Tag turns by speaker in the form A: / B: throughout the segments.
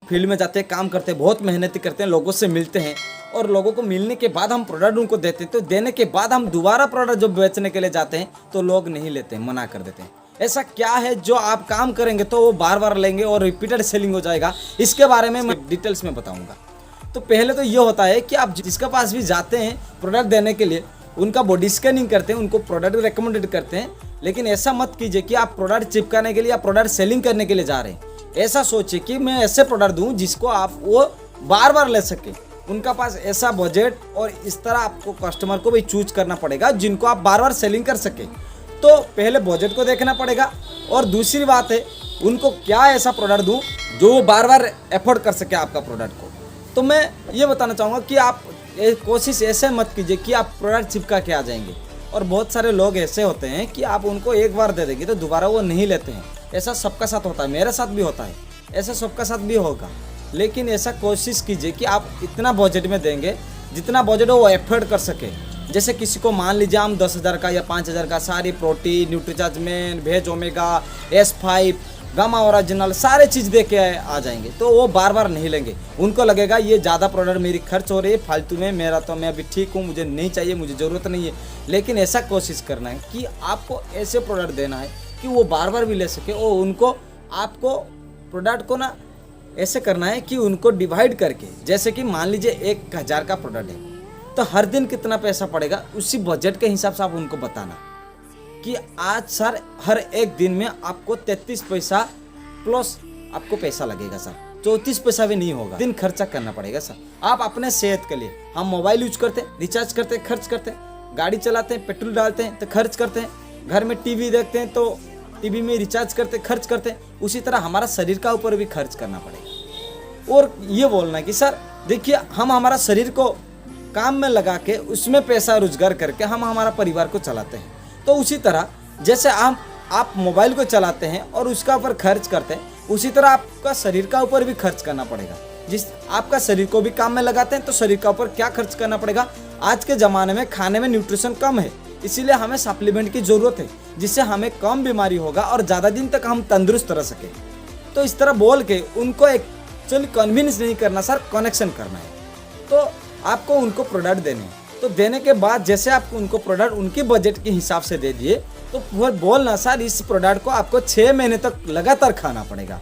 A: Field में जाते हैं, काम करते हैं, बहुत मेहनत करते हैं, लोगों से मिलते हैं और लोगों को मिलने के बाद हम प्रोडक्ट उनको देते हैं, तो देने के बाद हम दोबारा प्रोडक्ट जब बेचने के लिए जाते हैं तो लोग नहीं लेते हैं, मना कर देते हैं। ऐसा क्या है जो आप काम करेंगे तो वो बार बार लेंगे और रिपीटेड सेलिंग हो जाएगा, इसके बारे में मैं डिटेल्स में बताऊंगा। तो पहले तो ये होता है कि आप जिसके पास भी जाते हैं प्रोडक्ट देने के लिए, उनका बॉडी स्कैनिंग करते हैं, उनको प्रोडक्ट रिकमेंडेड करते हैं, लेकिन ऐसा मत कीजिए कि आप प्रोडक्ट चिपकाने के लिए या प्रोडक्ट सेलिंग करने के लिए जा रहे हैं। ऐसा सोचिए कि मैं ऐसे प्रोडक्ट दूं जिसको आप वो बार बार ले सके। उनका पास ऐसा बजट और इस तरह आपको कस्टमर को भी चूज करना पड़ेगा जिनको आप बार बार सेलिंग कर सके। तो पहले बजट को देखना पड़ेगा और दूसरी बात है उनको क्या ऐसा प्रोडक्ट दूं जो वो बार बार एफोर्ड कर सके आपका प्रोडक्ट को। तो मैं ये बताना चाहूँगा कि आप कोशिश ऐसे मत कीजिए कि आप प्रोडक्ट चिपका के आ जाएंगे। और बहुत सारे लोग ऐसे होते हैं कि आप उनको एक बार दे देंगे तो दोबारा वो नहीं लेते हैं। ऐसा सबका साथ होता है, मेरे साथ भी होता है, ऐसा सबका साथ भी होगा। लेकिन ऐसा कोशिश कीजिए कि आप इतना बजट में देंगे जितना बजट हो वो एफोर्ड कर सके। जैसे किसी को मान लीजिए हम 10,000 का या 5,000 का सारी protein, Nutricharge men, veg omega, S5, gamma original सारे चीज़ दे के आ जाएंगे तो वो बार बार नहीं लेंगे। उनको लगेगा ये ज़्यादा प्रोडक्ट मेरी खर्च हो रही है फालतू में, मेरा तो मैं अभी ठीक हूँ, मुझे नहीं चाहिए, मुझे ज़रूरत नहीं है। लेकिन ऐसा कोशिश करना है कि आपको ऐसे प्रोडक्ट देना है कि वो बार बार भी ले सके। और उनको आपको प्रोडक्ट को ना ऐसे करना है कि उनको डिवाइड करके, जैसे कि मान लीजिए 1,000 का प्रोडक्ट है तो हर दिन कितना पैसा पड़ेगा उसी बजट के हिसाब से आप उनको बताना कि आज सर हर एक दिन में आपको 33 पैसा प्लस आपको पैसा लगेगा सर, 34 पैसा भी नहीं होगा, दिन खर्चा करना पड़ेगा सर। आप अपने सेहत के लिए, हम मोबाइल यूज करते हैं, रिचार्ज करते हैं, खर्च करते हैं, गाड़ी चलाते हैं, पेट्रोल डालते हैं तो खर्च करते हैं, घर में टीवी देखते हैं तो टीवी में रिचार्ज करते खर्च करते हैं, उसी तरह हमारा शरीर का ऊपर भी खर्च करना पड़ेगा। और ये बोलना कि सर देखिए हम हमारा शरीर को काम में लगा के उसमें पैसा रोजगार करके हम हमारा परिवार को चलाते हैं। तो उसी तरह जैसे आप मोबाइल को चलाते हैं और उसका ऊपर खर्च करते हैं, उसी तरह आपका शरीर का ऊपर भी खर्च करना पड़ेगा। जिस आपका शरीर को भी काम में लगाते हैं तो शरीर का ऊपर क्या खर्च करना पड़ेगा। आज के ज़माने में खाने में न्यूट्रिशन कम है, इसीलिए हमें सप्लीमेंट की ज़रूरत है जिससे हमें कम बीमारी होगा और ज़्यादा दिन तक हम तंदुरुस्त रह सकें। तो इस तरह बोल के उनको एक्चुअली कन्विंस नहीं करना सर, कनेक्शन करना है। तो आपको उनको प्रोडक्ट देने हैं, तो देने के बाद जैसे आप उनको प्रोडक्ट उनके बजट के हिसाब से दे दिए तो वो बोलना सर इस प्रोडक्ट को आपको 6 महीने तक लगातार खाना पड़ेगा,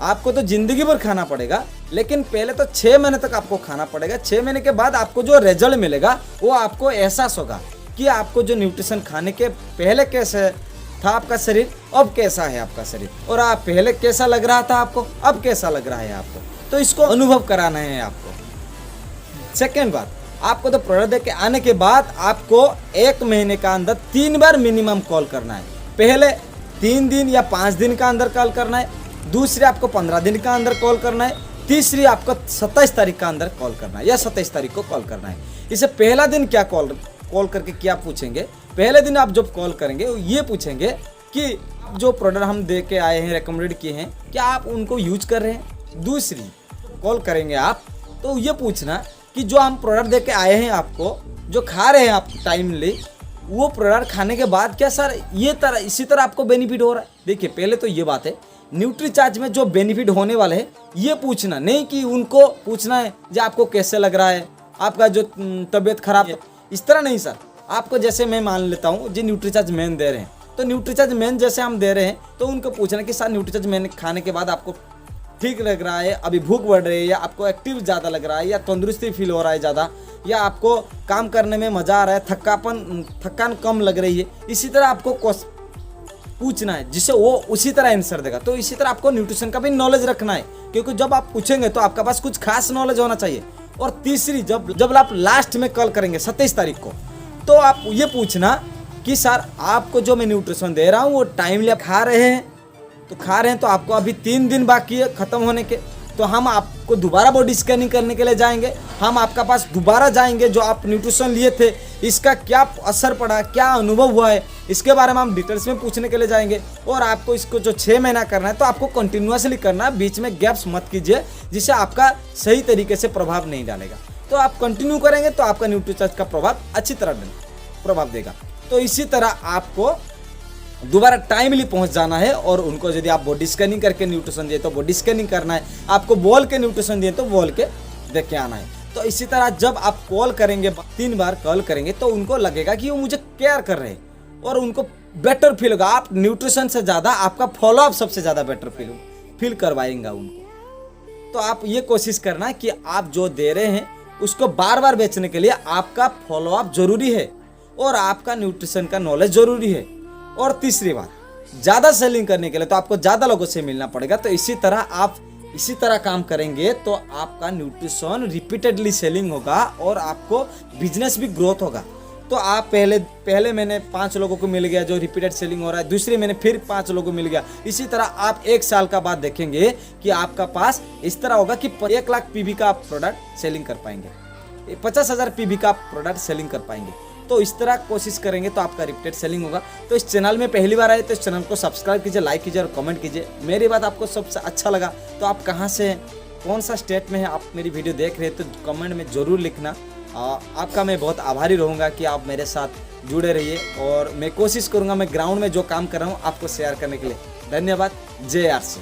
A: आपको तो ज़िंदगी भर खाना पड़ेगा, लेकिन पहले तो 6 महीने तक आपको खाना पड़ेगा। 6 महीने के बाद आपको जो रिजल्ट मिलेगा वो आपको एहसास होगा कि आपको जो न्यूट्रिशन खाने के पहले कैसे था आपका शरीर, अब कैसा है आपका शरीर, और आप पहले कैसा लग रहा था आपको, अब कैसा लग रहा है आपको। तो इसको अनुभव कराना है आपको। सेकेंड बात, आपको तो प्रोडक्ट दे के आने के बाद आपको 1 महीने का अंदर 3 बार मिनिमम कॉल करना है। पहले 3 दिन या 5 दिन का अंदर कॉल करना है, दूसरे आपको 15 दिन का अंदर कॉल करना है, तीसरी आपको 27 तारीख का अंदर कॉल करना है या 27 तारीख को कॉल करना है। इसे पहला दिन क्या कॉल करके क्या पूछेंगे, पहले दिन आप जब कॉल करेंगे ये पूछेंगे कि जो प्रोडक्ट हम दे के आए हैं, रिकमेंडेड किए हैं, क्या आप उनको यूज कर रहे हैं। दूसरी कॉल करेंगे आप तो ये पूछना कि जो हम प्रोडक्ट दे के आए हैं आपको, जो खा रहे हैं आप टाइमली, वो प्रोडक्ट खाने के बाद क्या सर इसी तरह आपको बेनिफिट हो रहा है। देखिए पहले तो ये बात है, न्यूट्रीचार्ज में जो बेनिफिट होने वाले हैं ये पूछना, नहीं कि उनको पूछना है जो आपको कैसे लग रहा है, आपका जो तबीयत खराब है, इस तरह नहीं सर। आपको जैसे मैं मान लेता हूँ जो न्यूट्रीचार्ज मेन दे रहे हैं, तो न्यूट्रीचार्ज मेन जैसे हम दे रहे हैं तो उनको पूछना कि सर न्यूट्रीचार्ज मेन खाने के बाद आपको ठीक लग रहा है, अभी भूख बढ़ रही है, या आपको एक्टिव ज़्यादा लग रहा है, या तंदुरुस्ती फील हो रहा है ज़्यादा, या आपको काम करने में मज़ा आ रहा है, थकान कम लग रही है। इसी तरह आपको पूछना है जिससे वो उसी तरह आंसर देगा। तो इसी तरह आपको न्यूट्रिशन का भी नॉलेज रखना है, क्योंकि जब आप पूछेंगे तो आपका पास कुछ खास नॉलेज होना चाहिए। और तीसरी, जब आप लास्ट में कॉल करेंगे 27 तारीख को, तो आप ये पूछना कि सर आपको जो मैं न्यूट्रिशन दे रहा हूँ वो टाइमली आप खा रहे हैं, तो आपको अभी 3 दिन बाकी है ख़त्म होने के, तो हम आपको दोबारा बॉडी स्कैनिंग करने के लिए जाएंगे, हम आपका पास दोबारा जाएंगे, जो आप न्यूट्रिशन लिए थे इसका क्या असर पड़ा, क्या अनुभव हुआ है, इसके बारे में हम डिटेल्स में पूछने के लिए जाएंगे। और आपको इसको जो 6 महीना करना है तो आपको कंटिन्यूसली करना है, बीच में गैप्स मत कीजिए जिससे आपका सही तरीके से प्रभाव नहीं डालेगा। तो आप कंटिन्यू करेंगे तो आपका न्यूट्रीचार्ज का प्रभाव अच्छी तरह प्रभाव देगा। तो इसी तरह आपको दोबारा टाइमली पहुंच जाना है। और उनको यदि आप बॉडी स्कैनिंग करके न्यूट्रिशन दिए तो बॉडी स्कैनिंग करना है, आपको बोल के न्यूट्रिशन दिए तो बोल के देख के आना है। तो इसी तरह जब आप कॉल करेंगे, 3 बार कॉल करेंगे तो उनको लगेगा कि वो मुझे केयर कर रहे हैं और उनको बेटर फील होगा। आप न्यूट्रिशन से ज़्यादा आपका फॉलोअप सबसे ज़्यादा बेटर फील करवाएंगे उनको। तो आप ये कोशिश करना कि आप जो दे रहे हैं उसको बार बार बेचने के लिए आपका फॉलोअप जरूरी है और आपका न्यूट्रिशन का नॉलेज जरूरी है। और तीसरी बात, ज़्यादा सेलिंग करने के लिए तो आपको ज़्यादा लोगों से मिलना पड़ेगा। तो इसी तरह काम करेंगे तो आपका न्यूट्रिशन रिपीटेडली सेलिंग होगा और आपको बिजनेस भी ग्रोथ होगा। तो आप पहले महीने 5 लोगों को मिल गया जो रिपीटेड सेलिंग हो रहा है, दूसरे महीने फिर 5 लोगों को मिल गया। इसी तरह आप 1 साल का बाद देखेंगे कि आपका पास इस तरह होगा कि 1 लाख पीवी का आप प्रोडक्ट सेलिंग कर पाएंगे, 50,000 पीवी का प्रोडक्ट सेलिंग कर पाएंगे। तो इस तरह कोशिश करेंगे तो आपका रिपीटेड सेलिंग होगा। तो इस चैनल में पहली बार आए तो इस चैनल को सब्सक्राइब कीजिए, लाइक कीजिए और कमेंट कीजिए। मेरी बात आपको सबसे अच्छा लगा तो आप कहाँ से हैं, कौन सा स्टेट में है आप मेरी वीडियो देख रहे हैं तो कमेंट में ज़रूर लिखना। आपका मैं बहुत आभारी रहूँगा कि आप मेरे साथ जुड़े रहिए और मैं कोशिश करूँगा मैं ग्राउंड में जो काम कर रहा हूँ आपको शेयर करने के लिए। धन्यवाद। जय आरसी।